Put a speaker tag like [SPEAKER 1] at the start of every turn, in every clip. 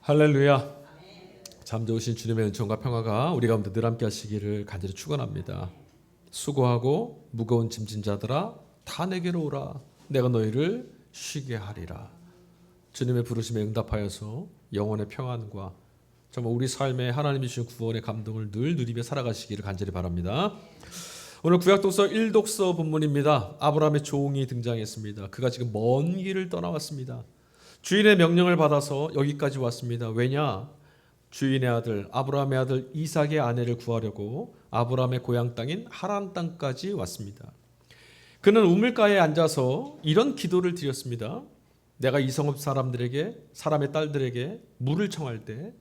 [SPEAKER 1] 할렐루야. 참 좋으신 주님의 은총과 평화가 우리 가운데 늘 함께 하시기를 간절히 축원합니다. 수고하고 무거운 짐진 자들아 다 내게로 오라. 내가 너희를 쉬게 하리라. 주님의 부르심에 응답하여서 영혼의 평안과 정말 우리 삶에 하나님이 주신 구원의 감동을 늘 누리며 살아가시기를 간절히 바랍니다. 오늘 구약독서 1독서 본문입니다. 아브라함의 종이 등장했습니다. 그가 지금 먼 길을 떠나왔습니다. 주인의 명령을 받아서 여기까지 왔습니다. 왜냐? 주인의 아들 아브라함의 아들 이삭의 아내를 구하려고 아브라함의 고향 땅인 하란 땅까지 왔습니다. 그는 우물가에 앉아서 이런 기도를 드렸습니다. 내가 이 성읍 사람들에게 사람의 딸들에게 물을 청할 때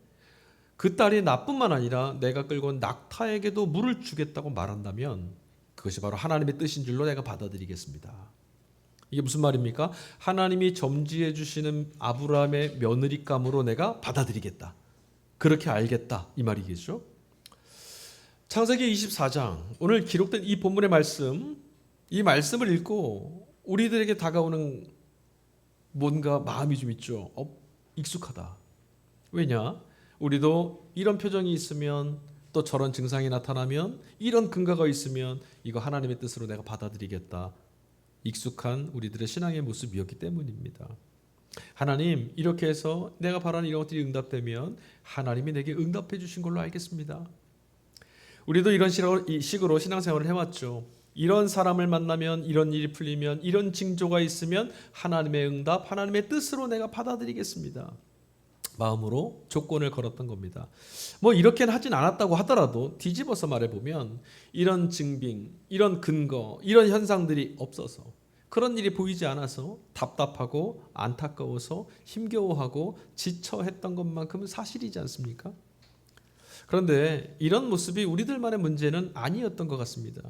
[SPEAKER 1] 그 딸이 나뿐만 아니라 내가 끌고 온 낙타에게도 물을 주겠다고 말한다면 그것이 바로 하나님의 뜻인 줄로 내가 받아들이겠습니다. 이게 무슨 말입니까? 하나님이 점지해 주시는 아브라함의 며느리감으로 내가 받아들이겠다. 그렇게 알겠다. 이 말이겠죠. 창세기 24장 오늘 기록된 이 본문의 말씀, 이 말씀을 읽고 우리들에게 다가오는 뭔가 마음이 좀 있죠. 익숙하다. 왜냐? 우리도 이런 표정이 있으면 또 저런 증상이 나타나면 이런 근거가 있으면 이거 하나님의 뜻으로 내가 받아들이겠다. 익숙한 우리들의 신앙의 모습이었기 때문입니다. 하나님 이렇게 해서 내가 바라는 이런 것들이 응답되면 하나님이 내게 응답해 주신 걸로 알겠습니다. 우리도 이런 식으로 신앙생활을 해왔죠. 이런 사람을 만나면 이런 일이 풀리면 이런 징조가 있으면 하나님의 응답, 하나님의 뜻으로 내가 받아들이겠습니다. 마음으로 조건을 걸었던 겁니다. 뭐 이렇게는 하진 않았다고 하더라도 뒤집어서 말해보면 이런 증빙, 이런 근거, 이런 현상들이 없어서 그런 일이 보이지 않아서 답답하고 안타까워서 힘겨워하고 지쳐했던 것만큼은 사실이지 않습니까? 그런데 이런 모습이 우리들만의 문제는 아니었던 것 같습니다.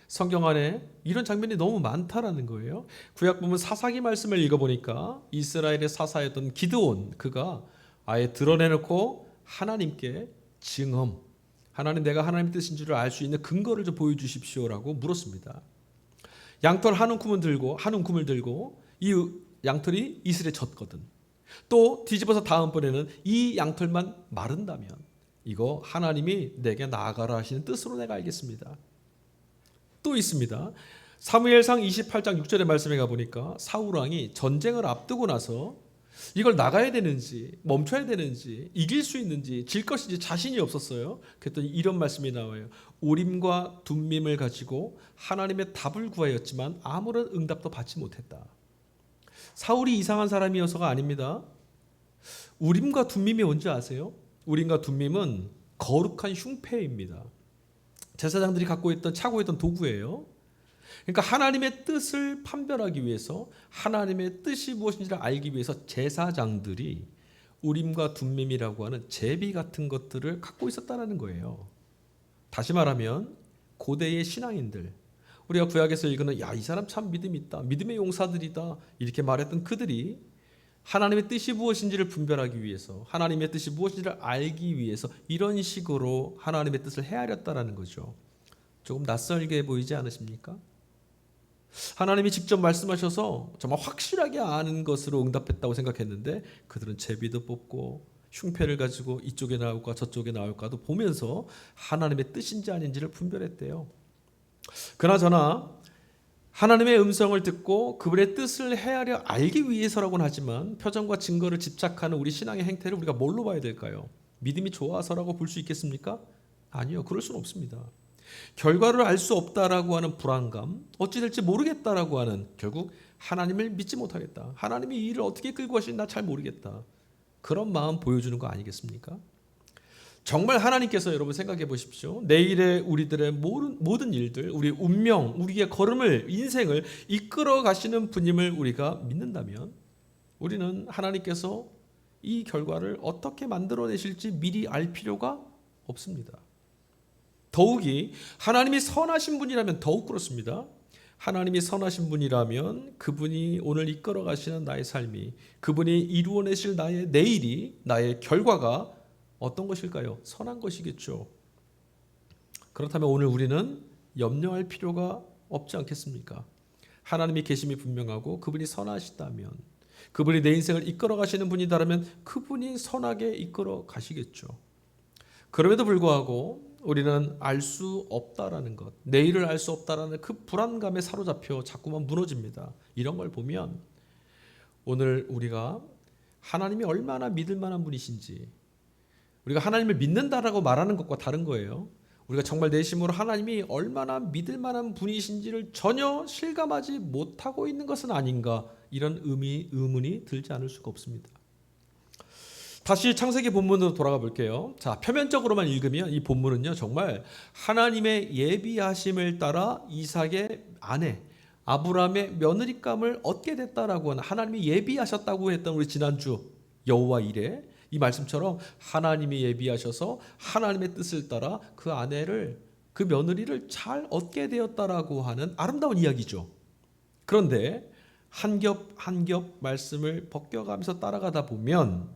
[SPEAKER 1] 성경 안에 이런 장면이 너무 많다라는 거예요. 구약 본문 사사기 말씀을 읽어보니까 이스라엘의 사사였던 기드온 그가 아예 드러내놓고 하나님께 증언, 하나님 내가 하나님의 뜻인 줄을 알 수 있는 근거를 좀 보여주십시오라고 물었습니다. 양털 한 움큼을 들고 이 양털이 이슬에 젖거든. 또 뒤집어서 다음번에는 이 양털만 마른다면 이거 하나님이 내게 나아가라 하시는 뜻으로 내가 알겠습니다. 또 있습니다. 사무엘상 28장 6절의 말씀에 가보니까 사울왕이 전쟁을 앞두고 나서 이걸 나가야 되는지 멈춰야 되는지 이길 수 있는지 질 것인지 자신이 없었어요. 그랬더니 이런 말씀이 나와요. 우림과 둠밈을 가지고 하나님의 답을 구하였지만 아무런 응답도 받지 못했다. 사울이 이상한 사람이어서가 아닙니다. 우림과 둠밈이 뭔지 아세요? 우림과 둠밈은 거룩한 흉패입니다. 제사장들이 차고 있던 도구예요. 그러니까 하나님의 뜻을 판별하기 위해서 하나님의 뜻이 무엇인지를 알기 위해서 제사장들이 우림과 둠밈이라고 하는 제비 같은 것들을 갖고 있었다는 거예요. 다시 말하면 고대의 신앙인들, 우리가 구약에서 읽는 이 사람 참 믿음이 있다, 믿음의 용사들이다 이렇게 말했던 그들이 하나님의 뜻이 무엇인지를 분별하기 위해서 하나님의 뜻이 무엇인지를 알기 위해서 이런 식으로 하나님의 뜻을 헤아렸다는 거죠. 조금 낯설게 보이지 않으십니까? 하나님이 직접 말씀하셔서 정말 확실하게 아는 것으로 응답했다고 생각했는데 그들은 제비도 뽑고 흉패를 가지고 이쪽에 나올까 저쪽에 나올까도 보면서 하나님의 뜻인지 아닌지를 분별했대요. 그나저나 하나님의 음성을 듣고 그분의 뜻을 헤아려 알기 위해서라고는 하지만 표정과 증거를 집착하는 우리 신앙의 행태를 우리가 뭘로 봐야 될까요? 믿음이 좋아서라고 볼 수 있겠습니까? 아니요, 그럴 수는 없습니다. 결과를 알 수 없다라고 하는 불안감, 어찌 될지 모르겠다라고 하는 결국 하나님을 믿지 못하겠다. 하나님이 이 일을 어떻게 끌고 가시는지 나 잘 모르겠다. 그런 마음 보여주는 거 아니겠습니까? 정말 하나님께서 여러분 생각해 보십시오. 내일의 우리들의 모든 일들, 우리의 운명, 우리의 걸음을, 인생을 이끌어 가시는 분임을 우리가 믿는다면 우리는 하나님께서 이 결과를 어떻게 만들어내실지 미리 알 필요가 없습니다. 더욱이 하나님이 선하신 분이라면 더욱 그렇습니다. 하나님이 선하신 분이라면 그분이 오늘 이끌어 가시는 나의 삶이, 그분이 이루어내실 나의 내일이, 나의 결과가 어떤 것일까요? 선한 것이겠죠. 그렇다면 오늘 우리는 염려할 필요가 없지 않겠습니까? 하나님이 계심이 분명하고 그분이 선하시다면, 그분이 내 인생을 이끌어 가시는 분이다라면 그분이 선하게 이끌어 가시겠죠. 그럼에도 불구하고 우리는 알 수 없다라는 것, 내일을 알 수 없다라는 그 불안감에 사로잡혀 자꾸만 무너집니다. 이런 걸 보면 오늘 우리가 하나님이 얼마나 믿을 만한 분이신지, 우리가 하나님을 믿는다라고 말하는 것과 다른 거예요. 우리가 정말 내심으로 하나님이 얼마나 믿을 만한 분이신지를 전혀 실감하지 못하고 있는 것은 아닌가, 이런 의문이 들지 않을 수가 없습니다. 다시 창세기 본문으로 돌아가 볼게요. 자, 표면적으로만 읽으면 이 본문은요, 정말 하나님의 예비하심을 따라 이삭의 아내 아브라함의 며느리감을 얻게 됐다라고 하는, 하나님이 예비하셨다고 했던 우리 지난주 여호와 일에 이 말씀처럼 하나님이 예비하셔서 하나님의 뜻을 따라 그 아내를, 그 며느리를 잘 얻게 되었다라고 하는 아름다운 이야기죠. 그런데 한 겹 한 겹 말씀을 벗겨가면서 따라가다 보면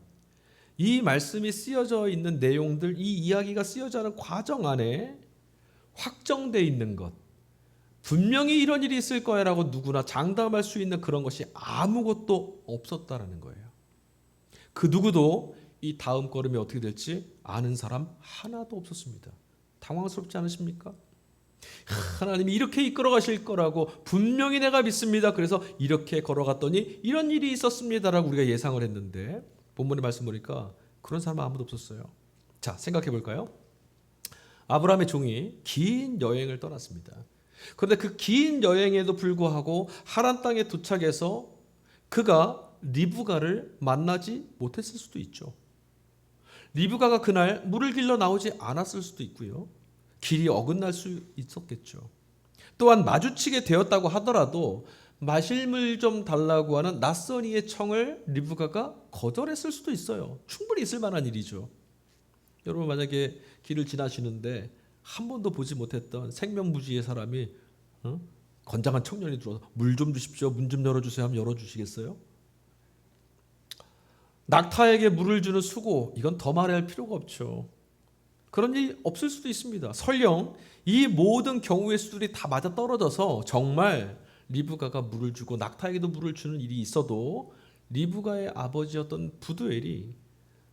[SPEAKER 1] 이 말씀이 쓰여져 있는 내용들, 이 이야기가 쓰여져 있는 과정 안에 확정되어 있는 것, 분명히 이런 일이 있을 거야라고 누구나 장담할 수 있는 그런 것이 아무것도 없었다라는 거예요. 그 누구도 이 다음 걸음이 어떻게 될지 아는 사람 하나도 없었습니다. 당황스럽지 않으십니까? 하나님이 이렇게 이끌어 가실 거라고 분명히 내가 믿습니다. 그래서 이렇게 걸어갔더니 이런 일이 있었습니다라고 우리가 예상을 했는데 본문의 말씀 보니까 그런 사람은 아무도 없었어요. 자, 생각해 볼까요? 아브라함의 종이 긴 여행을 떠났습니다. 그런데 그 긴 여행에도 불구하고 하란 땅에 도착해서 그가 리브가를 만나지 못했을 수도 있죠. 리브가가 그날 물을 길러 나오지 않았을 수도 있고요. 길이 어긋날 수 있었겠죠. 또한 마주치게 되었다고 하더라도 마실 물 좀 달라고 하는 낯선 이의 청을 리브가가 거절했을 수도 있어요. 충분히 있을 만한 일이죠. 여러분, 만약에 길을 지나시는데 한 번도 보지 못했던 생명부지의 사람이 건장한 청년이 들어서 물 좀 주십시오, 문 좀 열어주세요 하면 열어주시겠어요? 낙타에게 물을 주는 수고, 이건 더 말할 필요가 없죠. 그런 일 없을 수도 있습니다. 설령 이 모든 경우의 수들이 다 맞아 떨어져서 정말 리브가가 물을 주고 낙타에게도 물을 주는 일이 있어도 리브가의 아버지였던 부두엘이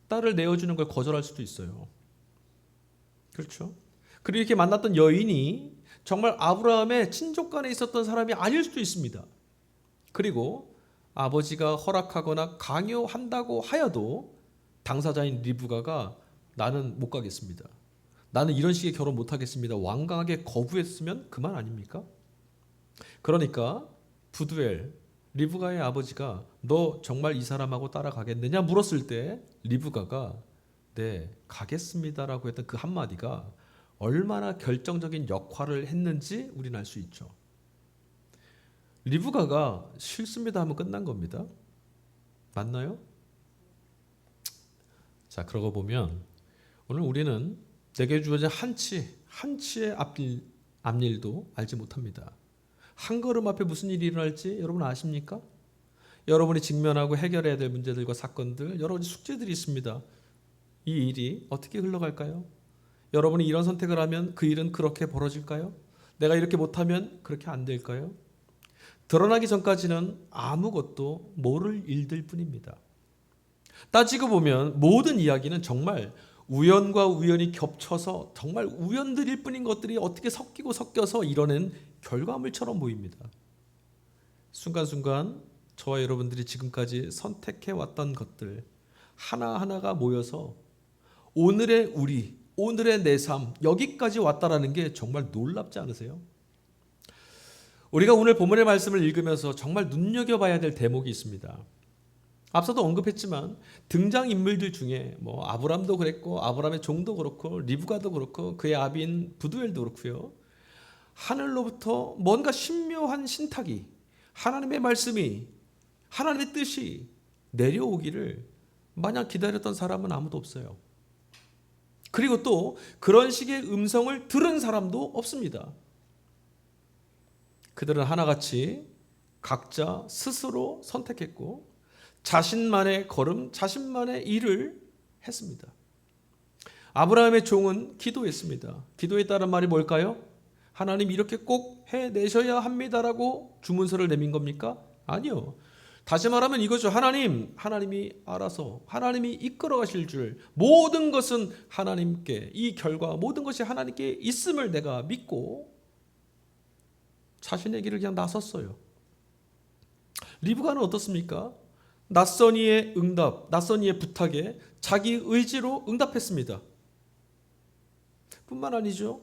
[SPEAKER 1] 딸을 내어주는 걸 거절할 수도 있어요. 그렇죠? 그리고 이렇게 만났던 여인이 정말 아브라함의 친족간에 있었던 사람이 아닐 수도 있습니다. 그리고 아버지가 허락하거나 강요한다고 하여도 당사자인 리브가가 나는 못 가겠습니다, 나는 이런 식의 결혼 못 하겠습니다, 완강하게 거부했으면 그만 아닙니까? 그러니까 부두엘, 리브가의 아버지가 너 정말 이 사람하고 따라가겠느냐 물었을 때 리브가가 네, 가겠습니다라고 했던 그 한마디가 얼마나 결정적인 역할을 했는지 우리는 알 수 있죠. 리브가가 싫습니다 하면 끝난 겁니다. 맞나요? 자, 그러고 보면 오늘 우리는 내게 주어진 한치의 앞일도 알지 못합니다. 한 걸음 앞에 무슨 일이 일어날지 여러분 아십니까? 여러분이 직면하고 해결해야 될 문제들과 사건들, 여러 가지 숙제들이 있습니다. 이 일이 어떻게 흘러갈까요? 여러분이 이런 선택을 하면 그 일은 그렇게 벌어질까요? 내가 이렇게 못하면 그렇게 안 될까요? 드러나기 전까지는 아무것도 모를 일들 뿐입니다. 따지고 보면 모든 이야기는 정말 우연과 우연이 겹쳐서 정말 우연들일 뿐인 것들이 어떻게 섞이고 섞여서 이뤄낸 결과물처럼 보입니다. 순간순간 저와 여러분들이 지금까지 선택해왔던 것들 하나하나가 모여서 오늘의 우리, 오늘의 내 삶, 여기까지 왔다라는 게 정말 놀랍지 않으세요? 우리가 오늘 본문의 말씀을 읽으면서 정말 눈여겨봐야 될 대목이 있습니다. 앞서도 언급했지만 등장인물들 중에 아브람도 그랬고 아브람의 종도 그렇고 리브가도 그렇고 그의 아비인 부두엘도 그렇고요. 하늘로부터 뭔가 신묘한 신탁이, 하나님의 말씀이, 하나님의 뜻이 내려오기를 마냥 기다렸던 사람은 아무도 없어요. 그리고 또 그런 식의 음성을 들은 사람도 없습니다. 그들은 하나같이 각자 스스로 선택했고 자신만의 걸음, 자신만의 일을 했습니다. 아브라함의 종은 기도했습니다. 기도에 따른 말이 뭘까요? 하나님 이렇게 꼭 해내셔야 합니다라고 주문서를 내민 겁니까? 아니요. 다시 말하면 이거죠. 하나님이 알아서 하나님이 이끌어 가실 줄, 모든 것은 하나님께, 이 결과 모든 것이 하나님께 있음을 내가 믿고 자신의 길을 그냥 나섰어요. 리브가는 어떻습니까? 낯선 이의 응답, 낯선 이의 부탁에 자기 의지로 응답했습니다. 뿐만 아니죠.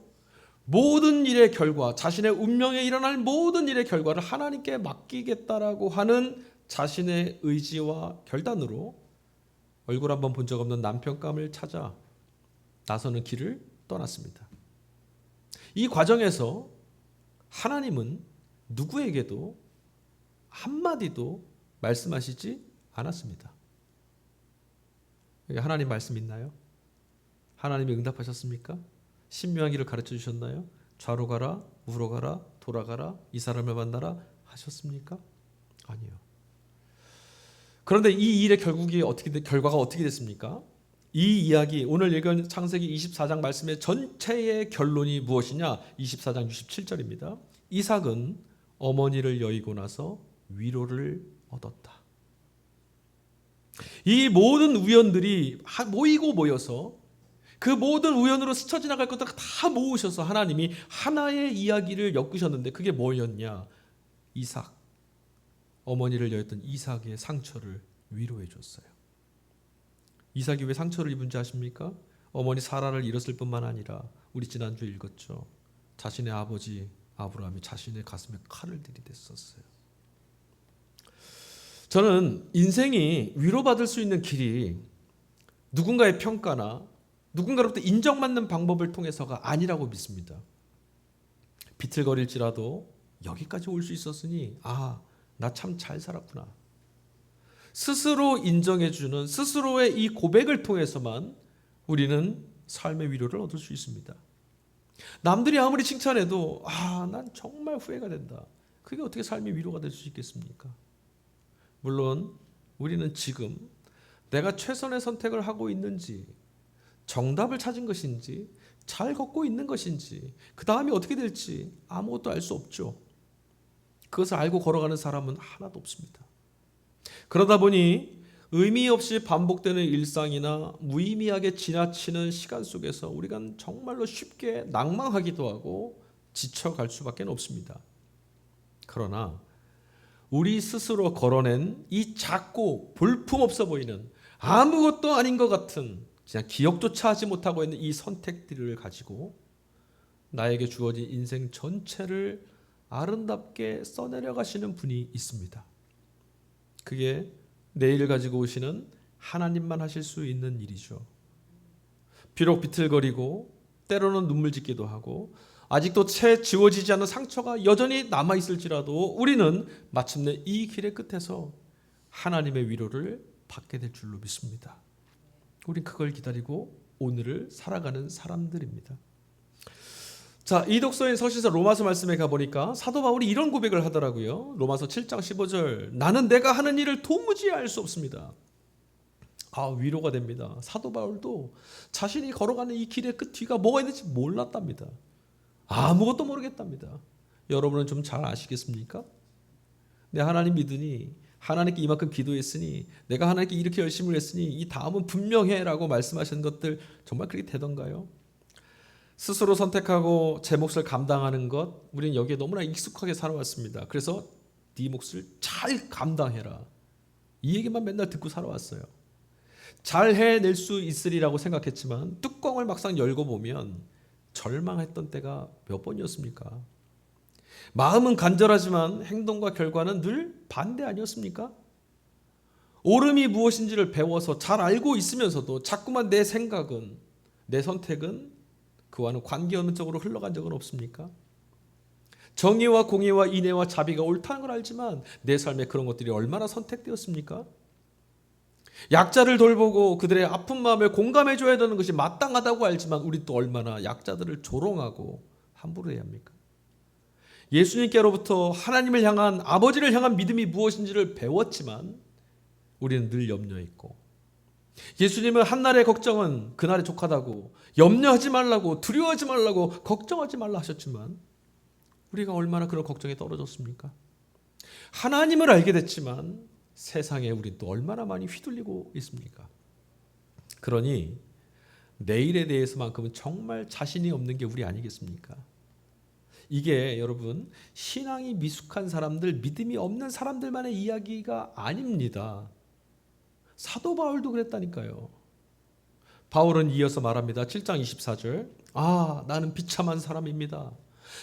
[SPEAKER 1] 모든 일의 결과, 자신의 운명에 일어날 모든 일의 결과를 하나님께 맡기겠다라고 하는 자신의 의지와 결단으로 얼굴 한번 본 적 없는 남편감을 찾아 나서는 길을 떠났습니다. 이 과정에서 하나님은 누구에게도 한마디도 말씀하시지 않았습니다. 하나님 말씀 있나요? 하나님이 응답하셨습니까? 신명하기를 가르쳐 주셨나요? 좌로 가라, 우로 가라, 돌아가라, 이 사람을 만나라 하셨습니까? 아니요. 그런데 이 일의 결과가 어떻게 됐습니까? 이 이야기, 오늘 읽은 창세기 24장 말씀의 전체의 결론이 무엇이냐? 24장 67절입니다. 이삭은 어머니를 여의고 나서 위로를 얻었다. 이 모든 우연들이 모여서 그 모든 우연으로 스쳐 지나갈 것들을 다 모으셔서 하나님이 하나의 이야기를 엮으셨는데 그게 뭐였냐? 이삭. 어머니를 여했던 이삭의 상처를 위로해 줬어요. 이삭이 왜 상처를 입은지 아십니까? 어머니 사라를 잃었을 뿐만 아니라 우리 지난주에 읽었죠. 자신의 아버지 아브라함이 자신의 가슴에 칼을 들이댔었어요. 저는 인생이 위로받을 수 있는 길이 누군가의 평가나 누군가로부터 인정받는 방법을 통해서가 아니라고 믿습니다. 비틀거릴지라도 여기까지 올 수 있었으니 나 참 잘 살았구나. 스스로 인정해주는 스스로의 이 고백을 통해서만 우리는 삶의 위로를 얻을 수 있습니다. 남들이 아무리 칭찬해도 난 정말 후회가 된다. 그게 어떻게 삶의 위로가 될 수 있겠습니까? 물론 우리는 지금 내가 최선의 선택을 하고 있는지, 정답을 찾은 것인지, 잘 걷고 있는 것인지, 그 다음이 어떻게 될지 아무것도 알 수 없죠. 그것을 알고 걸어가는 사람은 하나도 없습니다. 그러다 보니 의미 없이 반복되는 일상이나 무의미하게 지나치는 시간 속에서 우리가 정말로 쉽게 낭망하기도 하고 지쳐갈 수밖에 없습니다. 그러나 우리 스스로 걸어낸 이 작고 볼품없어 보이는 아무것도 아닌 것 같은 그냥 기억조차 하지 못하고 있는 이 선택들을 가지고 나에게 주어진 인생 전체를 아름답게 써내려 가시는 분이 있습니다. 그게 내일을 가지고 오시는 하나님만 하실 수 있는 일이죠. 비록 비틀거리고 때로는 눈물 짓기도 하고 아직도 채 지워지지 않은 상처가 여전히 남아있을지라도 우리는 마침내 이 길의 끝에서 하나님의 위로를 받게 될 줄로 믿습니다. 우린 그걸 기다리고 오늘을 살아가는 사람들입니다. 자, 이 독서인 서신서 로마서 말씀에 가보니까 사도 바울이 이런 고백을 하더라고요. 로마서 7장 15절, 나는 내가 하는 일을 도무지 알 수 없습니다. 위로가 됩니다. 사도 바울도 자신이 걸어가는 이 길의 끝 뒤가 뭐가 있는지 몰랐답니다. 아무것도 모르겠답니다. 여러분은 좀 잘 아시겠습니까? 내 하나님 믿으니, 하나님께 이만큼 기도했으니, 내가 하나님께 이렇게 열심을 했으니 이 다음은 분명해라고 말씀하신 것들 정말 그렇게 되던가요? 스스로 선택하고 제 몫을 감당하는 것, 우리는 여기에 너무나 익숙하게 살아왔습니다. 그래서 네 몫을 잘 감당해라, 이 얘기만 맨날 듣고 살아왔어요. 잘 해낼 수 있으리라고 생각했지만 뚜껑을 막상 열고 보면 절망했던 때가 몇 번이었습니까? 마음은 간절하지만 행동과 결과는 늘 반대 아니었습니까? 옳음이 무엇인지를 배워서 잘 알고 있으면서도 자꾸만 내 생각은, 내 선택은 그와는 관계없는 쪽으로 흘러간 적은 없습니까? 정의와 공의와 인애와 자비가 옳다는 걸 알지만 내 삶에 그런 것들이 얼마나 선택되었습니까? 약자를 돌보고 그들의 아픈 마음을 공감해줘야 되는 것이 마땅하다고 알지만 우리 또 얼마나 약자들을 조롱하고 함부로 해야 합니까? 예수님께로부터 하나님을 향한, 아버지를 향한 믿음이 무엇인지를 배웠지만 우리는 늘 염려했고, 예수님은 한날의 걱정은 그날의 족하다고, 염려하지 말라고, 두려워하지 말라고, 걱정하지 말라 하셨지만 우리가 얼마나 그런 걱정에 떨어졌습니까? 하나님을 알게 됐지만 세상에 우린 또 얼마나 많이 휘둘리고 있습니까? 그러니 내일에 대해서만큼은 정말 자신이 없는 게 우리 아니겠습니까? 이게 여러분 신앙이 미숙한 사람들, 믿음이 없는 사람들만의 이야기가 아닙니다. 사도 바울도 그랬다니까요. 바울은 이어서 말합니다. 7장 24절. 나는 비참한 사람입니다.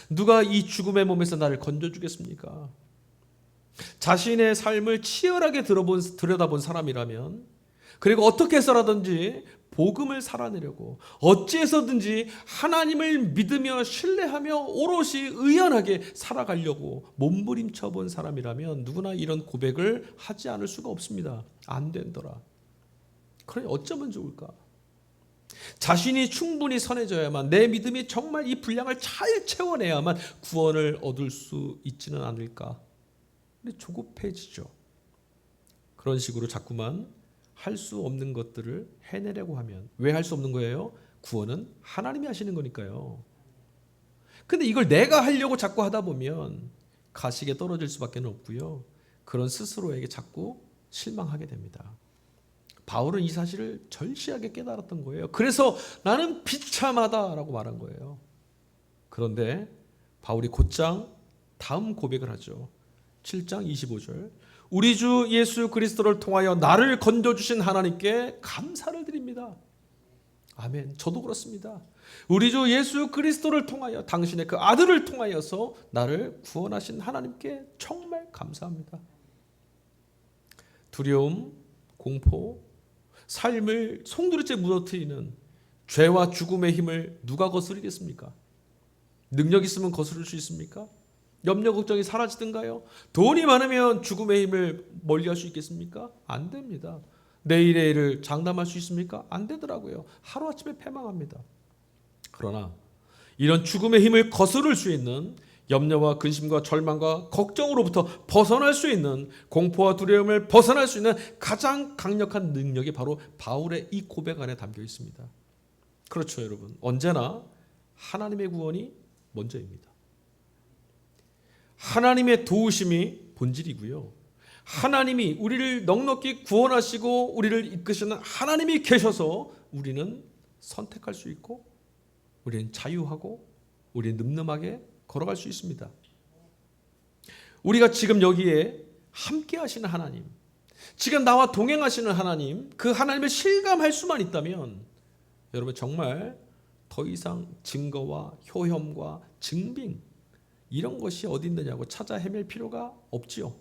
[SPEAKER 1] 누가 이 죽음의 몸에서 나를 건져주겠습니까? 자신의 삶을 치열하게 들여다본 사람이라면, 그리고 어떻게 해서라든지 복음을 살아내려고 어찌해서든지 하나님을 믿으며 신뢰하며 오롯이 의연하게 살아가려고 몸부림쳐 본 사람이라면 누구나 이런 고백을 하지 않을 수가 없습니다. 안 된더라. 그러니 어쩌면 좋을까? 자신이 충분히 선해져야만, 내 믿음이 정말 이 분량을 잘 채워내야만 구원을 얻을 수 있지는 않을까? 근데 조급해지죠. 그런 식으로 자꾸만 할 수 없는 것들을 해내려고 하면, 왜 할 수 없는 거예요? 구원은 하나님이 하시는 거니까요. 근데 이걸 내가 하려고 자꾸 하다 보면 가식에 떨어질 수밖에 없고요. 그런 스스로에게 자꾸 실망하게 됩니다. 바울은 이 사실을 절실하게 깨달았던 거예요. 그래서 나는 비참하다라고 말한 거예요. 그런데 바울이 곧장 다음 고백을 하죠. 7장 25절. 우리 주 예수 그리스도를 통하여 나를 건져주신 하나님께 감사를 드립니다. 아멘. 저도 그렇습니다. 우리 주 예수 그리스도를 통하여, 당신의 그 아들을 통하여서 나를 구원하신 하나님께 정말 감사합니다. 두려움, 공포, 삶을 송두리째 무너뜨리는 죄와 죽음의 힘을 누가 거스르겠습니까? 능력 있으면 거스를 수 있습니까? 염려 걱정이 사라지든가요? 돈이 많으면 죽음의 힘을 멀리할 수 있겠습니까? 안 됩니다. 내일의 일을 장담할 수 있습니까? 안 되더라고요. 하루아침에 패망합니다. 그러나 이런 죽음의 힘을 거스를 수 있는, 염려와 근심과 절망과 걱정으로부터 벗어날 수 있는, 공포와 두려움을 벗어날 수 있는 가장 강력한 능력이 바로 바울의 이 고백 안에 담겨 있습니다. 그렇죠, 여러분. 언제나 하나님의 구원이 먼저입니다. 하나님의 도우심이 본질이고요. 하나님이 우리를 넉넉히 구원하시고 우리를 이끄시는 하나님이 계셔서 우리는 선택할 수 있고, 우리는 자유하고, 우리는 늠름하게 걸어갈 수 있습니다. 우리가 지금 여기에 함께 하시는 하나님, 지금 나와 동행하시는 하나님, 그 하나님을 실감할 수만 있다면 여러분 정말 더 이상 증거와 효험과 증빙, 이런 것이 어디 있느냐고 찾아 헤맬 필요가 없지요.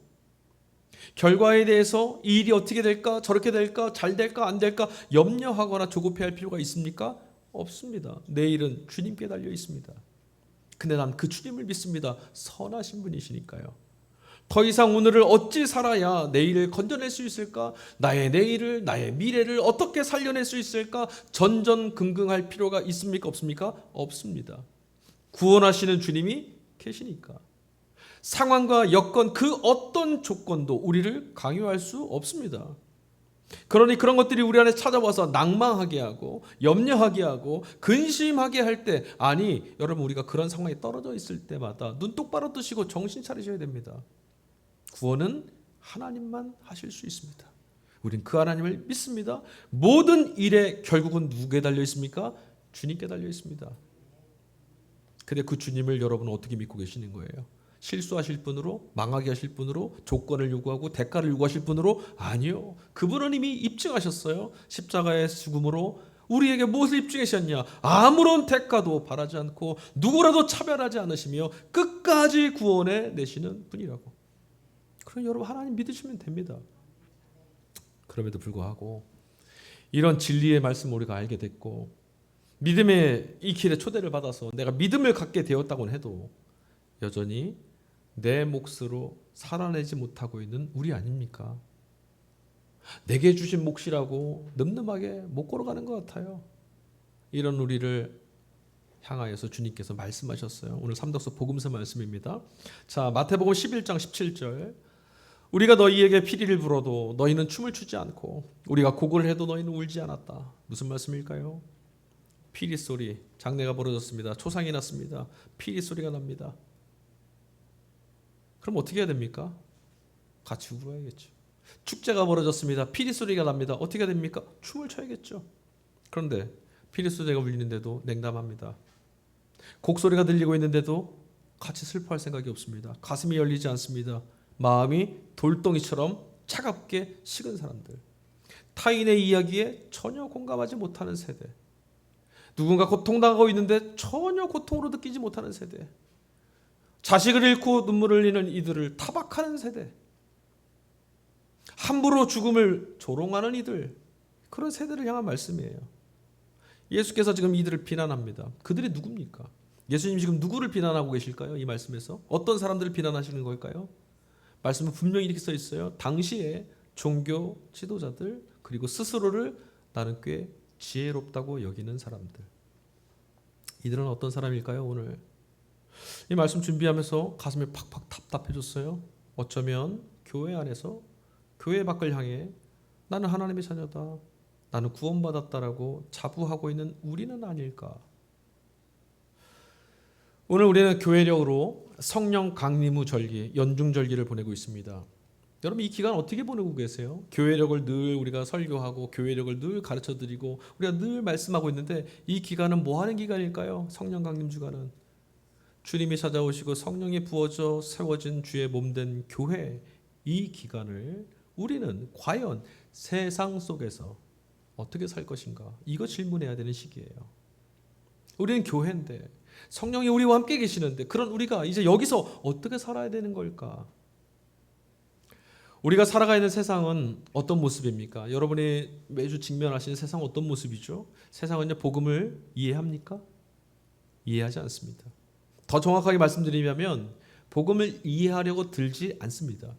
[SPEAKER 1] 결과에 대해서 이 일이 어떻게 될까, 저렇게 될까, 잘 될까, 안 될까 염려하거나 조급해할 필요가 있습니까? 없습니다. 내일은 주님께 달려 있습니다. 근데 난 그 주님을 믿습니다. 선하신 분이시니까요. 더 이상 오늘을 어찌 살아야 내일을 건져낼 수 있을까? 나의 내일을, 나의 미래를 어떻게 살려낼 수 있을까? 전전긍긍할 필요가 있습니까? 없습니까? 없습니다. 구원하시는 주님이 계시니까. 상황과 여건, 그 어떤 조건도 우리를 강요할 수 없습니다. 그러니 그런 것들이 우리 안에 찾아와서 낭망하게 하고, 염려하게 하고, 근심하게 할 때, 아니 여러분, 우리가 그런 상황에 떨어져 있을 때마다 눈 똑바로 뜨시고 정신 차리셔야 됩니다. 구원은 하나님만 하실 수 있습니다. 우린 그 하나님을 믿습니다. 모든 일에 결국은 누구에 달려 있습니까? 주님께 달려 있습니다. 근데 그 주님을 여러분은 어떻게 믿고 계시는 거예요? 실수하실 분으로, 망하게 하실 분으로, 조건을 요구하고 대가를 요구하실 분으로? 아니요. 그분은 이미 입증하셨어요. 십자가의 죽음으로 우리에게 무엇을 입증하셨냐? 아무런 대가도 바라지 않고 누구라도 차별하지 않으시며 끝까지 구원해 내시는 분이라고. 그럼 여러분 하나님 믿으시면 됩니다. 그럼에도 불구하고 이런 진리의 말씀을 우리가 알게 됐고, 믿음의 이 길에 초대를 받아서 내가 믿음을 갖게 되었다고는 해도 여전히 내 몫으로 살아내지 못하고 있는 우리 아닙니까? 내게 주신 몫이라고 늠름하게 못 걸어가는 것 같아요. 이런 우리를 향하여서 주님께서 말씀하셨어요. 오늘 삼덕서 복음서 말씀입니다. 자, 마태복음 11장 17절. 우리가 너희에게 피리를 불어도 너희는 춤을 추지 않고, 우리가 곡을 해도 너희는 울지 않았다. 무슨 말씀일까요? 피리 소리, 장례가 벌어졌습니다. 초상이 났습니다. 피리 소리가 납니다. 그럼 어떻게 해야 됩니까? 같이 울어야겠죠. 축제가 벌어졌습니다. 피리 소리가 납니다. 어떻게 됩니까? 춤을 춰야겠죠. 그런데 피리 소리가 울리는데도 냉담합니다. 곡소리가 들리고 있는데도 같이 슬퍼할 생각이 없습니다. 가슴이 열리지 않습니다. 마음이 돌덩이처럼 차갑게 식은 사람들. 타인의 이야기에 전혀 공감하지 못하는 세대. 누군가 고통당하고 있는데 전혀 고통으로 느끼지 못하는 세대. 자식을 잃고 눈물을 흘리는 이들을 타박하는 세대. 함부로 죽음을 조롱하는 이들. 그런 세대를 향한 말씀이에요. 예수께서 지금 이들을 비난합니다. 그들이 누굽니까? 예수님 지금 누구를 비난하고 계실까요? 이 말씀에서 어떤 사람들을 비난하시는 걸까요? 말씀은 분명히 이렇게 써 있어요. 당시에 종교 지도자들, 그리고 스스로를 나는 꽤 지혜롭다고 여기는 사람들. 이들은 어떤 사람일까요? 오늘 이 말씀 준비하면서 가슴이 팍팍 답답해졌어요. 어쩌면 교회 안에서, 교회 밖을 향해 나는 하나님의 자녀다, 나는 구원받았다라고 자부하고 있는 우리는 아닐까. 오늘 우리는 교회력으로 성령 강림후 절기, 연중절기를 보내고 있습니다. 여러분, 이 기간 어떻게 보내고 계세요? 교회력을 늘 우리가 설교하고 교회력을 늘 가르쳐드리고 우리가 늘 말씀하고 있는데, 이 기간은 뭐 하는 기간일까요? 성령 강림 주간은 주님이 찾아오시고 성령이 부어져 세워진 주의 몸된 교회, 이 기간을 우리는 과연 세상 속에서 어떻게 살 것인가, 이거 질문해야 되는 시기예요. 우리는 교회인데, 성령이 우리와 함께 계시는데, 그런 우리가 이제 여기서 어떻게 살아야 되는 걸까? 우리가 살아가 있는 세상은 어떤 모습입니까? 여러분이 매주 직면하시는 세상은 어떤 모습이죠? 세상은요, 복음을 이해합니까? 이해하지 않습니다. 더 정확하게 말씀드리면 복음을 이해하려고 들지 않습니다.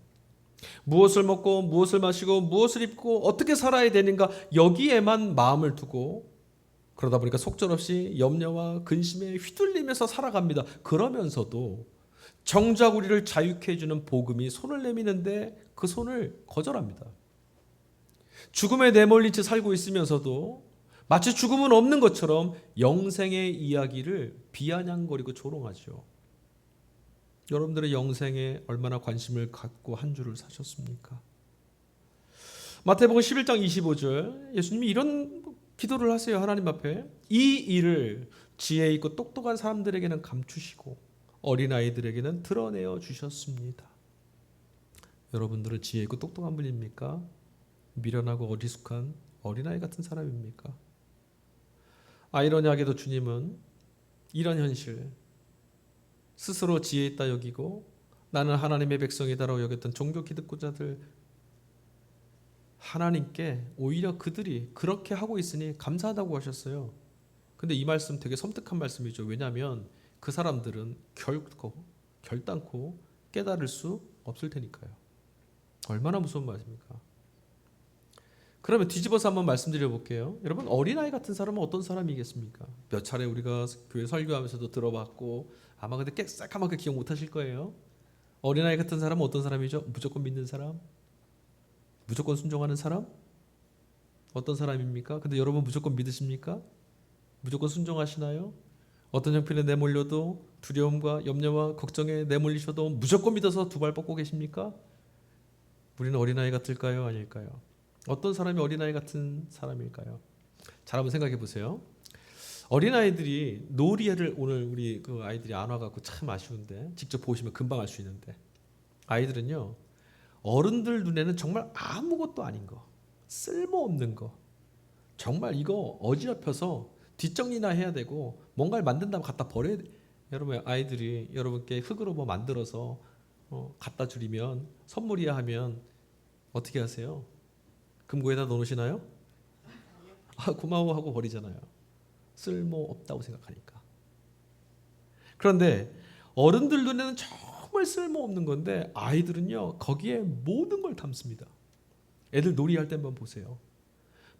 [SPEAKER 1] 무엇을 먹고 무엇을 마시고 무엇을 입고 어떻게 살아야 되는가, 여기에만 마음을 두고 그러다 보니까 속절없이 염려와 근심에 휘둘리면서 살아갑니다. 그러면서도 정작 우리를 자유케 해주는 복음이 손을 내미는데 그 손을 거절합니다. 죽음에 내몰린 채 살고 있으면서도 마치 죽음은 없는 것처럼 영생의 이야기를 비아냥거리고 조롱하죠. 여러분들의 영생에 얼마나 관심을 갖고 한 주를 사셨습니까? 마태복음 11장 25절, 예수님이 이런 기도를 하세요. 하나님 앞에 이 일을 지혜 있고 똑똑한 사람들에게는 감추시고 어린아이들에게는 드러내어 주셨습니다. 여러분들은 지혜 있고 똑똑한 분입니까? 미련하고 어리숙한 어린아이 같은 사람입니까? 아이러니하게도 주님은 이런 현실, 스스로 지혜 있다 여기고 나는 하나님의 백성이다라고 여겼던 종교 기득권자들, 하나님께 오히려 그들이 그렇게 하고 있으니 감사하다고 하셨어요. 근데 이 말씀 되게 섬뜩한 말씀이죠. 왜냐하면 그 사람들은 결단코 깨달을 수 없을 테니까요. 얼마나 무서운 말입니까? 그러면 뒤집어서 한번 말씀드려 볼게요. 여러분, 어린아이 같은 사람은 어떤 사람이겠습니까? 몇 차례 우리가 교회 설교하면서도 들어봤고 아마 근데 새까맣게 기억 못하실 거예요. 어린아이 같은 사람은 어떤 사람이죠? 무조건 믿는 사람? 무조건 순종하는 사람? 어떤 사람입니까? 근데 여러분 무조건 믿으십니까? 무조건 순종하시나요? 어떤 형편에 내몰려도 두려움과 염려와 걱정에 내몰리셔도 무조건 믿어서 두 발 뻗고 계십니까? 우리는 어린아이 같을까요? 아닐까요? 어떤 사람이 어린아이 같은 사람일까요? 잘 한번 생각해 보세요. 어린아이들이 놀이를 오늘 우리 그 아이들이 안 와갖고 참 아쉬운데, 직접 보시면 금방 알 수 있는데, 아이들은요 어른들 눈에는 정말 아무것도 아닌 거, 쓸모없는 거, 정말 이거 어지럽혀서 뒷정리나 해야 되고 뭔가를 만든다면 갖다 버려야 돼. 여러분, 아이들이 여러분께 흙으로 뭐 만들어서 갖다 주리면 선물이야 하면 어떻게 하세요? 금고에다 넣으시나요? 고마워 하고 버리잖아요. 쓸모없다고 생각하니까. 그런데 어른들 눈에는 정말 쓸모없는 건데 아이들은요 거기에 모든 걸 담습니다. 애들 놀이할 때만 보세요.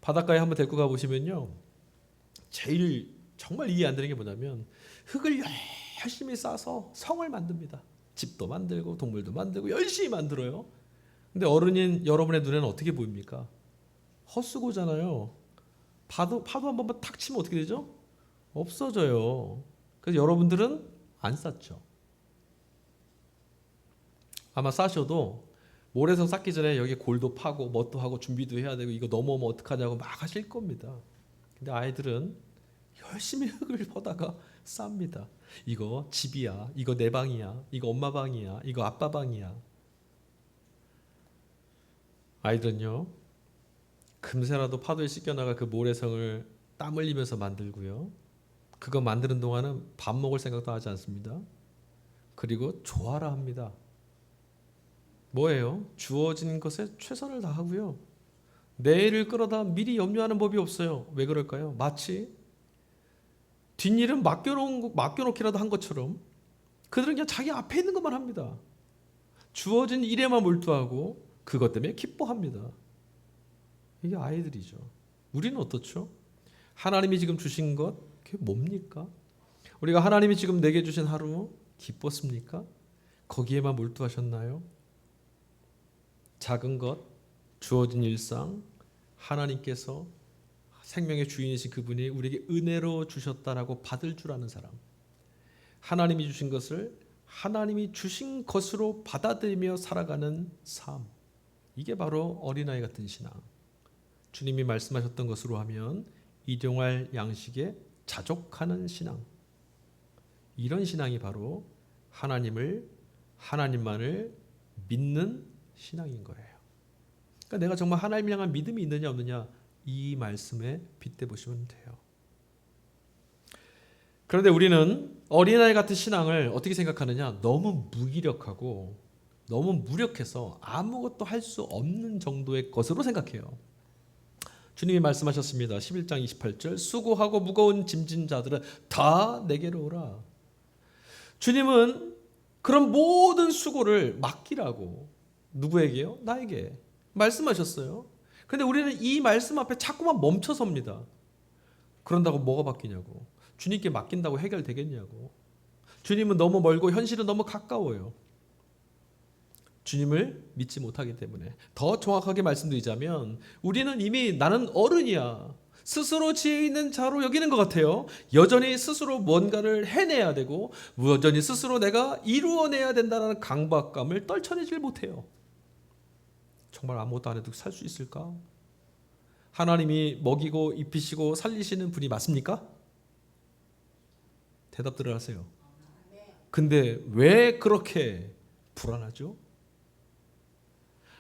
[SPEAKER 1] 바닷가에 한번 데리고 가보시면요, 제일 정말 이해 안 되는 게 뭐냐면 흙을 열심히 싸서 성을 만듭니다. 집도 만들고 동물도 만들고 열심히 만들어요. 근데 어른인 여러분의 눈에는 어떻게 보입니까? 헛수고잖아요. 파도 한 번만 탁 치면 어떻게 되죠? 없어져요. 그래서 여러분들은 안 쌌죠. 아마 싸셔도 모래성 쌓기 전에 여기 골도 파고 뭣도 하고 준비도 해야 되고 이거 넘어오면 어떡하냐고 막 하실 겁니다. 근데 아이들은 열심히 흙을 퍼다가 쌉니다. 이거 집이야, 이거 내 방이야, 이거 엄마 방이야, 이거 아빠 방이야. 아이들은요 금세라도 파도에 씻겨나가 그 모래성을 땀 흘리면서 만들고요, 그거 만드는 동안은 밥 먹을 생각도 하지 않습니다. 그리고 좋아라 합니다. 뭐예요? 주어진 것에 최선을 다하고요, 내일을 끌어다 미리 염려하는 법이 없어요. 왜 그럴까요? 마치 뒷일은 맡겨놓기라도 한 것처럼 그들은 그냥 자기 앞에 있는 것만 합니다. 주어진 일에만 몰두하고 그것 때문에 기뻐합니다. 이게 아이들이죠. 우리는 어떻죠? 하나님이 지금 주신 것 그게 뭡니까? 우리가 하나님이 지금 내게 주신 하루 기뻤습니까? 거기에만 몰두하셨나요? 작은 것, 주어진 일상, 하나님께서 생명의 주인이신 그분이 우리에게 은혜로 주셨다라고 받을 줄 아는 사람, 하나님이 주신 것을 하나님이 주신 것으로 받아들이며 살아가는 삶, 이게 바로 어린아이 같은 신앙. 주님이 말씀하셨던 것으로 하면 일용할 양식에 자족하는 신앙, 이런 신앙이 바로 하나님만을 믿는 신앙인 거예요. 그러니까 내가 정말 하나님을 향한 믿음이 있느냐 없느냐, 이 말씀에 빗대 보시면 돼요. 그런데 우리는 어린아이 같은 신앙을 어떻게 생각하느냐, 너무 무기력하고 너무 무력해서 아무것도 할 수 없는 정도의 것으로 생각해요. 주님이 말씀하셨습니다. 11장 28절, 수고하고 무거운 짐진 자들은 다 내게로 오라. 주님은 그런 모든 수고를 맡기라고, 누구에게요? 나에게 말씀하셨어요. 그런데 우리는 이 말씀 앞에 자꾸만 멈춰섭니다. 그런다고 뭐가 바뀌냐고, 주님께 맡긴다고 해결되겠냐고. 주님은 너무 멀고 현실은 너무 가까워요. 주님을 믿지 못하기 때문에. 더 정확하게 말씀드리자면 우리는 이미 나는 어른이야, 스스로 지혜 있는 자로 여기는 것 같아요. 여전히 스스로 뭔가를 해내야 되고 여전히 스스로 내가 이루어내야 된다는 강박감을 떨쳐내질 못해요. 정말 아무것도 안 해도 살 수 있을까? 하나님이 먹이고 입히시고 살리시는 분이 맞습니까? 대답들을 하세요. 근데 왜 그렇게 불안하죠?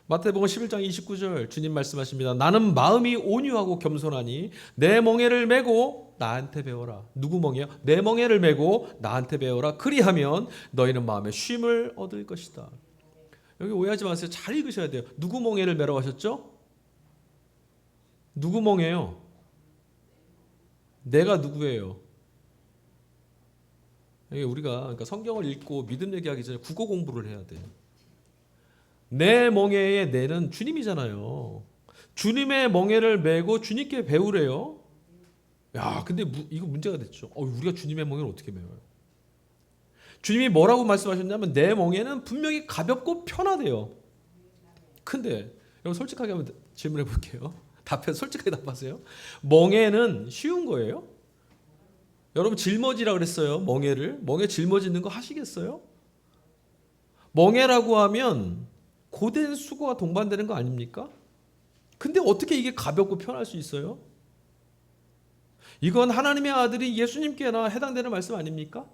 [SPEAKER 1] 마태복음 11장 29절 주님 말씀하십니다. 나는 마음이 온유하고 겸손하니 내 멍에를 메고 나한테 배워라. 누구 멍에요? 내 멍에를 메고 나한테 배워라. 그리하면 너희는 마음에 쉼을 얻을 것이다. 여기 오해하지 마세요. 잘 읽으셔야 돼요. 누구 멍에를 메라고 하셨죠? 누구 멍에요? 내가 누구예요? 우리가 그러니까 성경을 읽고 믿음 얘기하기 전에 국어 공부를 해야 돼요. 내 멍에의 내는 주님이잖아요. 주님의 멍에를 메고 주님께 배우래요. 야, 근데 이거 문제가 됐죠. 우리가 주님의 멍에를 어떻게 메워요? 주님이 뭐라고 말씀하셨냐면 내 멍에는 분명히 가볍고 편하대요. 근데 여러분 솔직하게 한번 질문해 볼게요. 답변 솔직하게 답하세요. 멍에는 쉬운 거예요? 여러분 짊어지라 그랬어요. 멍에 짊어지는 거 하시겠어요? 멍에라고 하면 고된 수고가 동반되는 거 아닙니까? 근데 어떻게 이게 가볍고 편할 수 있어요? 이건 하나님의 아들이 예수님께나 해당되는 말씀 아닙니까?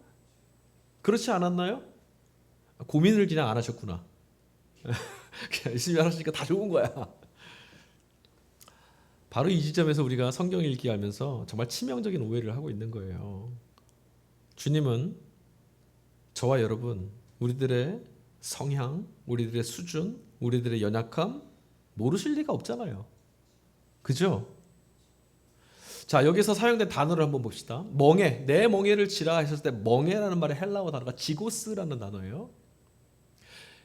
[SPEAKER 1] 그렇지 않았나요? 고민을 그냥 안 하셨구나. 그냥 열심히 하시니까 다 좋은 거야. 바로 이 지점에서 우리가 성경 읽기 하면서 정말 치명적인 오해를 하고 있는 거예요. 주님은 저와 여러분, 우리들의 성향, 우리들의 수준, 우리들의 연약함 모르실 리가 없잖아요. 그죠? 자, 여기서 사용된 단어를 한번 봅시다. 멍에, 내 멍에를 치라 하셨을 때 멍에라는 말의 헬라어 단어가 지고스라는 단어예요.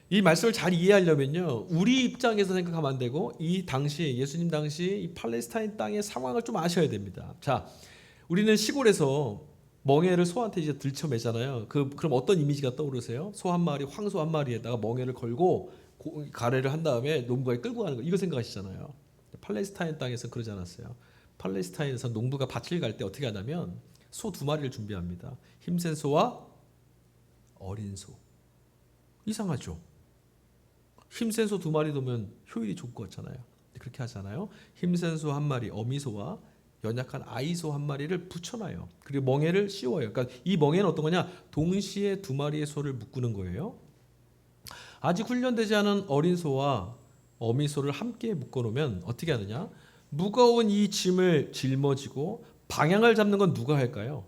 [SPEAKER 1] 이 말씀을 잘 이해하려면요, 우리 입장에서 생각하면 안 되고 이 당시 예수님 당시 이 팔레스타인 땅의 상황을 좀 아셔야 됩니다. 자, 우리는 시골에서 멍에를 소한테 이제 들쳐매잖아요. 그럼 어떤 이미지가 떠오르세요? 소 한 마리, 황소 한 마리에다가 멍에를 걸고 가래를 한 다음에 농부가 끌고 가는 거, 이거 생각하시잖아요. 팔레스타인 땅에서 그러지 않았어요. 팔레스타인에서 농부가 밭을 갈 때 어떻게 하냐면 소 두 마리를 준비합니다. 힘센 소와 어린 소. 이상하죠? 힘센 소 2마리 두면 효율이 좋을 것 같잖아요. 그렇게 하잖아요. 힘센 소 1마리, 어미소와 연약한 아이소 1마리를 붙여놔요. 그리고 멍에를 씌워요. 그러니까 이 멍에는 어떤 거냐? 동시에 2마리의 소를 묶는 거예요. 아직 훈련되지 않은 어린 소와 어미소를 함께 묶어놓으면 어떻게 하느냐? 무거운 이 짐을 짊어지고 방향을 잡는 건 누가 할까요?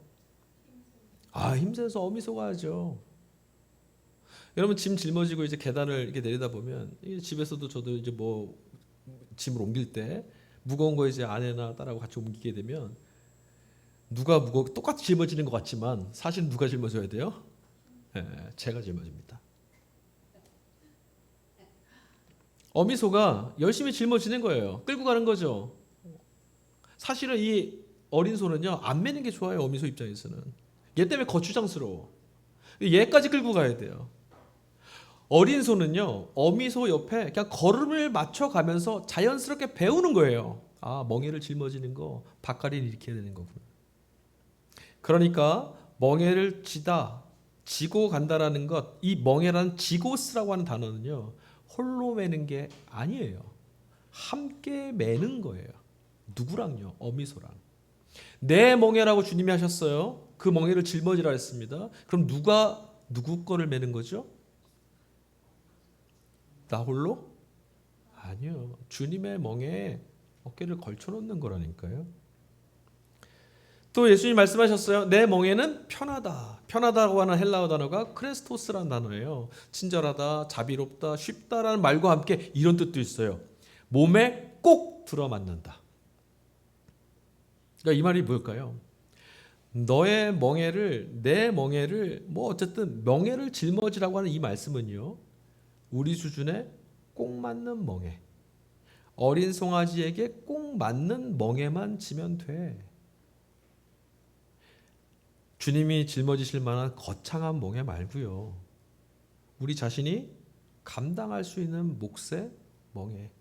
[SPEAKER 1] 힘세서 어미소가 하죠. 여러분 짐 짊어지고 이제 계단을 이렇게 내리다 보면 집에서도 저도 이제 뭐 짐을 옮길 때 무거운 거 이제 아내나 딸하고 같이 옮기게 되면 누가 똑같이 짊어지는 것 같지만 사실 누가 짊어져야 돼요? 제가 짊어집니다. 어미소가 열심히 짊어지는 거예요. 끌고 가는 거죠. 사실은 이 어린 소는요 안 매는 게 좋아요. 어미소 입장에서는 얘 때문에 거추장스러워. 얘까지 끌고 가야 돼요. 어린 소는요 어미소 옆에 그냥 걸음을 맞춰가면서 자연스럽게 배우는 거예요. 멍에를 짊어지는 거 바깥을 이렇게 해야 되는 거구나. 그러니까 멍에를 지고 간다라는 것, 이 멍에라는 지고스라고 하는 단어는요 홀로 매는 게 아니에요. 함께 매는 거예요. 누구랑요? 어미소랑. 내 멍에라고 주님이 하셨어요. 그 멍에를 짊어지라 했습니다. 그럼 누구 거를 매는 거죠? 나 홀로? 아니요. 주님의 멍에 어깨를 걸쳐놓는 거라니까요. 또 예수님 말씀하셨어요. 내 멍에는 편하다. 편하다고 하는 헬라어 단어가 크레스토스라는 단어예요. 친절하다, 자비롭다, 쉽다라는 말과 함께 이런 뜻도 있어요. 몸에 꼭 들어맞는다. 그러니까 이 말이 뭘까요? 내 멍에를 어쨌든 멍에를 짊어지라고 하는 이 말씀은요. 우리 수준에 꼭 맞는 멍에, 어린 송아지에게 꼭 맞는 멍에만 지면 돼. 주님이 짊어지실 만한 거창한 멍에 말고요. 우리 자신이 감당할 수 있는 몫의 멍에,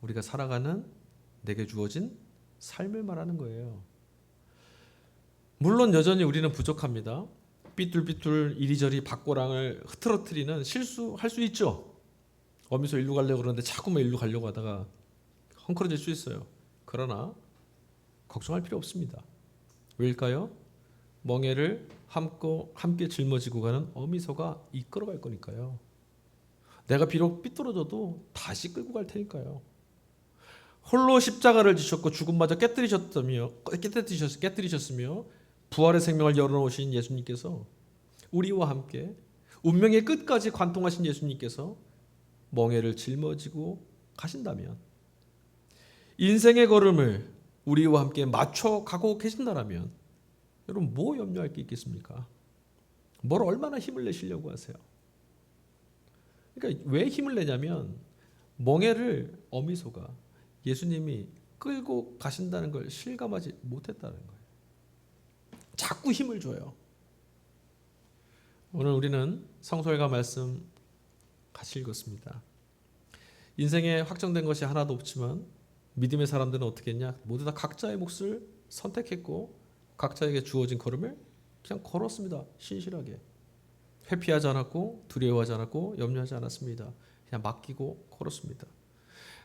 [SPEAKER 1] 우리가 살아가는 내게 주어진 삶을 말하는 거예요. 물론 여전히 우리는 부족합니다. 삐뚤삐뚤 이리저리 박고랑을 흐트러뜨리는 실수할 수 있죠. 어미소 일로 가려고 그러는데 자꾸만 일로 가려고 하다가 헝클어질 수 있어요. 그러나 걱정할 필요 없습니다. 왜일까요? 멍에를 함께 짊어지고 가는 어미소가 이끌어갈 거니까요. 내가 비록 삐뚤어져도 다시 끌고 갈 테니까요. 홀로 십자가를 지셨고 죽음마저 깨뜨리셨으며 부활의 생명을 열어놓으신 예수님께서 우리와 함께 운명의 끝까지 관통하신 예수님께서 멍에를 짊어지고 가신다면, 인생의 걸음을 우리와 함께 맞춰가고 계신다라면 여러분 뭐 염려할 게 있겠습니까? 뭘 얼마나 힘을 내시려고 하세요? 그러니까 왜 힘을 내냐면 멍에를 어미소가 예수님이 끌고 가신다는 걸 실감하지 못했다는 거예요. 자꾸 힘을 줘요. 오늘 우리는 성서일과 말씀 같이 읽었습니다. 인생에 확정된 것이 하나도 없지만 믿음의 사람들은 어떻게 했냐? 모두 다 각자의 몫을 선택했고 각자에게 주어진 걸음을 그냥 걸었습니다. 신실하게. 회피하지 않았고 두려워하지 않았고 염려하지 않았습니다. 그냥 맡기고 걸었습니다.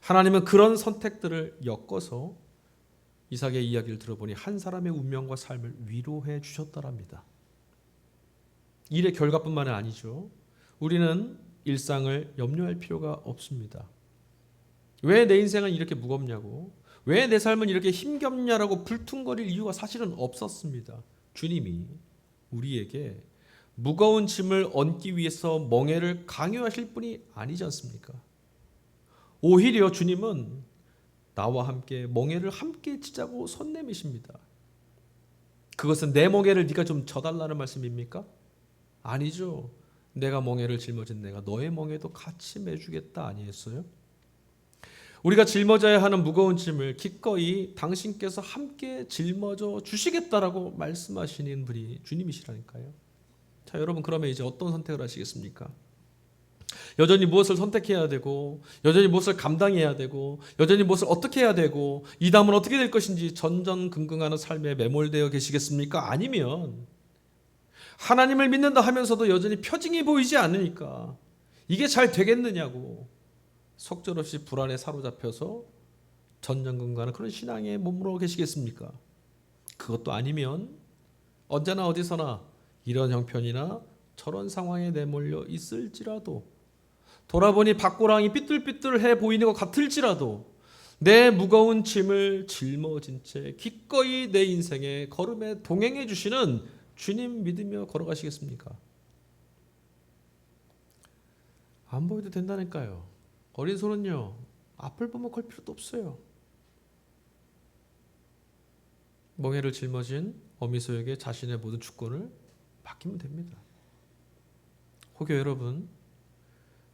[SPEAKER 1] 하나님은 그런 선택들을 엮어서 이삭의 이야기를 들어보니 한 사람의 운명과 삶을 위로해 주셨더랍니다. 일의 결과뿐만 아니죠. 우리는 일상을 염려할 필요가 없습니다. 왜 내 인생은 이렇게 무겁냐고, 왜 내 삶은 이렇게 힘겹냐라고 불퉁거릴 이유가 사실은 없었습니다. 주님이 우리에게 무거운 짐을 얹기 위해서 멍에를 강요하실 분이 아니지 않습니까? 오히려 주님은 나와 함께 멍에를 함께 지자고 손 내미십니다. 그것은 내 멍에를 네가 좀 져달라는 말씀입니까? 아니죠. 내가 멍에를 짊어진 내가 너의 멍에도 같이 매주겠다 아니었어요? 우리가 짊어져야 하는 무거운 짐을 기꺼이 당신께서 함께 짊어져 주시겠다라고 말씀하시는 분이 주님이시라니까요. 자, 여러분 그러면 이제 어떤 선택을 하시겠습니까? 여전히 무엇을 선택해야 되고, 여전히 무엇을 감당해야 되고, 여전히 무엇을 어떻게 해야 되고, 이 다음은 어떻게 될 것인지 전전긍긍하는 삶에 매몰되어 계시겠습니까? 아니면 하나님을 믿는다 하면서도 여전히 표징이 보이지 않으니까 이게 잘 되겠느냐고 속절없이 불안에 사로잡혀서 전전긍긍하는 그런 신앙에 머물러 계시겠습니까? 그것도 아니면 언제나 어디서나 이런 형편이나 저런 상황에 내몰려 있을지라도 돌아보니 밭고랑이 삐뚤삐뚤해 보이는 것 같을지라도 내 무거운 짐을 짊어진 채 기꺼이 내 인생의 걸음에 동행해 주시는 주님 믿으며 걸어가시겠습니까? 안 보여도 된다니까요. 어린 손은요, 앞을 보면 걸 필요도 없어요. 멍에를 짊어진 어미소에게 자신의 모든 주권을 맡기면 됩니다. 혹여 여러분,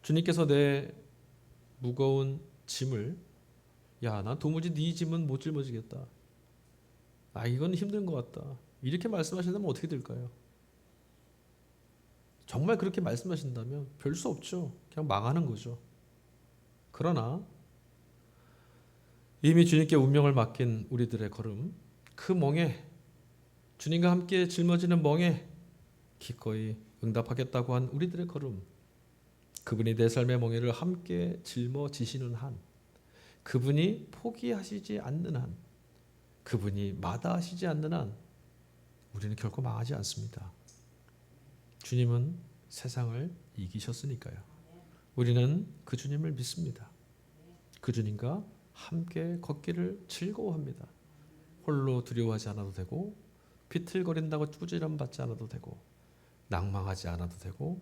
[SPEAKER 1] 주님께서 내 무거운 짐을 야, 난 도무지 네 짐은 못 짊어지겠다. 아, 이건 힘든 것 같다. 이렇게 말씀하신다면 어떻게 될까요? 정말 그렇게 말씀하신다면 별 수 없죠. 그냥 망하는 거죠. 그러나 이미 주님께 운명을 맡긴 우리들의 걸음, 그 멍에 주님과 함께 짊어지는 멍에 기꺼이 응답하겠다고 한 우리들의 걸음, 그분이 내 삶의 멍에를 함께 짊어지시는 한, 그분이 포기하시지 않는 한, 그분이 마다하시지 않는 한 우리는 결코 망하지 않습니다. 주님은 세상을 이기셨으니까요. 우리는 그 주님을 믿습니다. 그 주님과 함께 걷기를 즐거워합니다. 홀로 두려워하지 않아도 되고 비틀거린다고 꾸지람 받지 않아도 되고 낭망하지 않아도 되고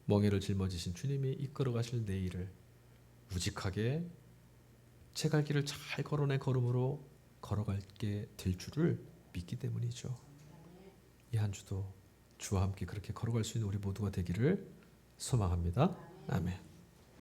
[SPEAKER 1] 멍에를 짊어지신 주님이 이끌어 가실 내일을 우직하게 제 갈 길을 잘 걸어낸 걸음으로 걸어갈게 될 줄을 믿기 때문이죠. 이 한 주도 주와 함께 그렇게 걸어갈 수 있는 우리 모두가 되기를 소망합니다. 아멘.